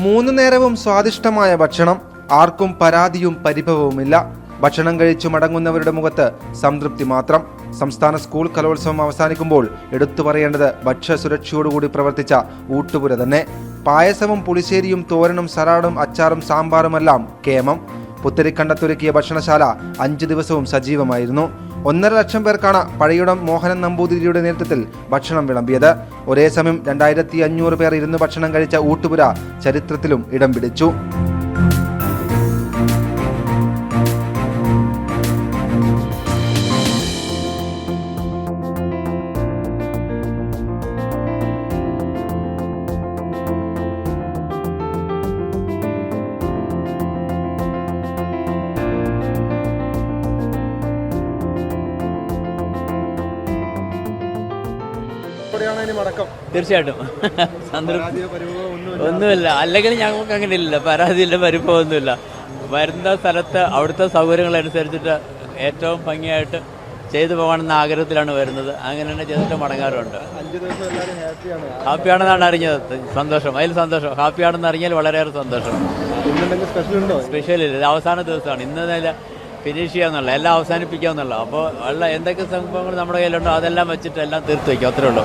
മൂന്ന് നേരവും സ്വാദിഷ്ടമായ ഭക്ഷണം, ആർക്കും പരാതിയും പരിഭവവുമില്ല. ഭക്ഷണം കഴിച്ചു മടങ്ങുന്നവരുടെ മുഖത്ത് സംതൃപ്തി മാത്രം. സംസ്ഥാന സ്കൂൾ കലോത്സവം അവസാനിക്കുമ്പോൾ എടുത്തു പറയേണ്ടത് ഭക്ഷ്യസുരക്ഷയോടുകൂടി പ്രവർത്തിച്ച ഊട്ടുപുര തന്നെ. പായസവും പുളിശ്ശേരിയും തോരനും സലാഡും അച്ചാറും സാമ്പാറുമെല്ലാം കേമം. പുത്തരിക്കണ്ടത്തൊരുക്കിയ ഭക്ഷണശാല 5 ദിവസവും സജീവമായിരുന്നു. 1.5 ലക്ഷം പേർക്കാണ് പഴയിടം മോഹനൻ നമ്പൂതിരിയുടെ നേതൃത്വത്തിൽ ഭക്ഷണം വിളമ്പിയത്. ഒരേ സമയം 2500 പേർ ഇരുന്ന് ഭക്ഷണം കഴിച്ച ഊട്ടുപുര ചരിത്രത്തിലും ഇടം പിടിച്ചു. തീർച്ചയായിട്ടും ഒന്നുമില്ല. അല്ലെങ്കിൽ ഞങ്ങൾക്ക് അങ്ങനെ ഇല്ല, പരാതിയില്ല, പരിഭവമൊന്നുമില്ല. വരുന്ന സ്ഥലത്ത് അവിടുത്തെ സൗകര്യങ്ങളനുസരിച്ചിട്ട് ഏറ്റവും ഭംഗിയായിട്ട് ചെയ്തു പോകണമെന്ന ആഗ്രഹത്തിലാണ് വരുന്നത്. അങ്ങനെ തന്നെ ചെയ്തിട്ട് മടങ്ങാറുണ്ട്. ഹാപ്പിയാണെന്നാണ് അറിഞ്ഞത്. സന്തോഷം, അതിൽ സന്തോഷം. ഹാപ്പിയാണെന്ന് അറിഞ്ഞാൽ വളരെയേറെ സന്തോഷം. സ്പെഷ്യലില്ല, അവസാന ദിവസമാണ്. ഇന്ന് ഫിനിഷ് ചെയ്യാന്നുള്ള, എല്ലാം അവസാനിപ്പിക്കാമെന്നുള്ള. അപ്പോൾ ഉള്ള എന്തൊക്കെ സംഭവങ്ങൾ നമ്മുടെ കയ്യിലുണ്ടോ അതെല്ലാം വെച്ചിട്ട് എല്ലാം തീർത്ത് വയ്ക്കും, അത്രേ ഉള്ളൂ.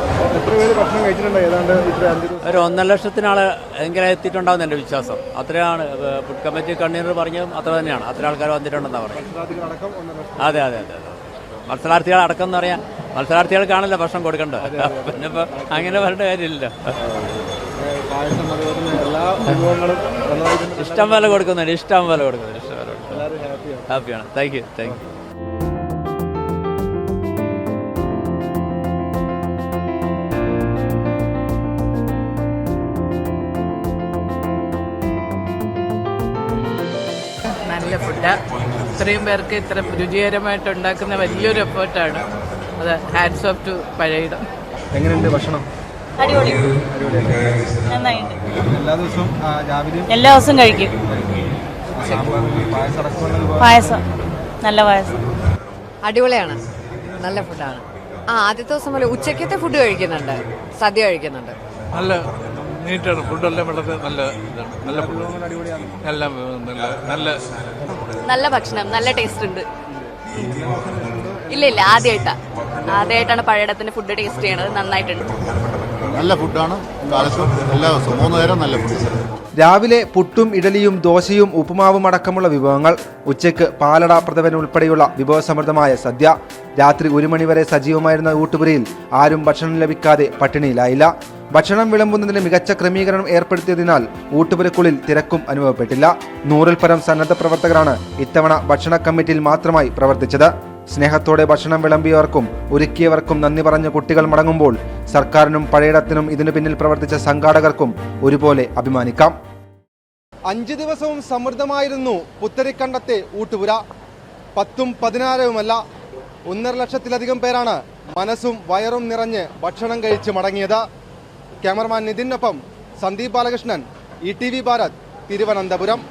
ഒരു 1.5 ലക്ഷത്തിനാൾ എങ്കിലും എത്തിയിട്ടുണ്ടാവും എൻ്റെ വിശ്വാസം. അത്രയാണ് ഫുഡ് കമ്മിറ്റി കൺവീനർ പറഞ്ഞതും അത്ര തന്നെയാണ്. അത്ര ആൾക്കാർ വന്നിട്ടുണ്ടെന്നാണ് പറയുന്നത്. അതെ അതെ അതെ അതെ. മത്സരാർത്ഥികൾ അടക്കം എന്ന് പറയാൻ മത്സരാർത്ഥികൾക്കാണല്ലോ ഭക്ഷണം കൊടുക്കേണ്ടത്. പിന്നെ ഇപ്പോൾ അങ്ങനെ പറഞ്ഞ കാര്യമില്ലല്ലോ. ഇഷ്ടം പോലെ കൊടുക്കുന്നുണ്ട്, ഇഷ്ടം പോലെ കൊടുക്കുന്നുണ്ട്. ഹാപ്പിയാണ്. Thank you. നല്ല ഫുഡ്, ഇത്രയും പേർക്ക് ഇത്ര രുചികരമായിട്ട് ഉണ്ടാക്കുന്ന വലിയൊരു എഫേർട്ടാണ്. അത് ഹാറ്റ്സ് ഓഫ് ടു പഴയിടം. എങ്ങനെയുണ്ട് ഭക്ഷണം? അടിപൊളി, നന്നായിട്ട്. എല്ലാ ദിവസവും കഴിക്കും. പായസം, നല്ല പായസം. അടിപൊളിയാണ്, നല്ല ഫുഡാണ്. ആദ്യത്തെ ദിവസം പോലെ ഉച്ചക്കത്തെ ഫുഡ് കഴിക്കുന്നുണ്ട്, സദ്യ കഴിക്കുന്നുണ്ട്. നല്ല നീറ്റാണ് ഫുഡെല്ലാം, വളരെ നല്ല ഇതാണ്. നല്ല ഫുഡ്, എല്ലാം നല്ല ഭക്ഷണം, നല്ല ടേസ്റ്റ് ഉണ്ട്. ഇല്ല ആദ്യമായിട്ടാണ് പഴയടത്തിന്റെ ഫുഡ് ടേസ്റ്റ് ചെയ്യണത്. നന്നായിട്ടുണ്ട്, നല്ല ഫുഡാണ്. കാലത്തും എല്ലാ ദിവസവും 3 നേരം നല്ല ഫുഡ്. രാവിലെ പുട്ടും ഇഡലിയും ദോശയും ഉപ്പുമാവും അടക്കമുള്ള വിഭവങ്ങൾ. ഉച്ചയ്ക്ക് പാലട പ്രഥമൻ ഉൾപ്പെടെയുള്ള വിഭവസമൃദ്ധമായ സദ്യ. രാത്രി 1 മണിവരെ സജീവമായിരുന്ന ഊട്ടുപുരയിൽ ആരും ഭക്ഷണം ലഭിക്കാതെ പട്ടിണിയിലായില്ല. ഭക്ഷണം വിളമ്പുന്നതിന് മികച്ച ക്രമീകരണം ഏർപ്പെടുത്തിയതിനാൽ ഊട്ടുപുരക്കുള്ളിൽ തിരക്കും അനുഭവപ്പെട്ടില്ല. 100-ൽ പരം സന്നദ്ധ പ്രവർത്തകരാണ് ഇത്തവണ ഭക്ഷണ കമ്മിറ്റിയിൽ മാത്രമായി പ്രവർത്തിച്ചത്. സ്നേഹത്തോടെ ഭക്ഷണം വിളമ്പിയവർക്കും ഒരുക്കിയവർക്കും നന്ദി പറഞ്ഞ കുട്ടികൾ മടങ്ങുമ്പോൾ സർക്കാരിനും പഴയിടത്തിനും ഇതിനു പിന്നിൽ പ്രവർത്തിച്ച സംഘാടകർക്കും ഒരുപോലെ അഭിമാനിക്കാം. 5 ദിവസവും സമൃദ്ധമായിരുന്നു പുത്തരിക്കണ്ടത്തെ ഊട്ടുപുര. 10ഉം 16ഉമല്ല, 1.5 ലക്ഷത്തിലധികം പേരാണ് മനസ്സും വയറും നിറഞ്ഞ് ഭക്ഷണം കഴിച്ച് മടങ്ങിയത്. ക്യാമറമാൻ നിതിനൊപ്പം സന്ദീപ് ബാലകൃഷ്ണൻ, ETV ഭാരത്, തിരുവനന്തപുരം.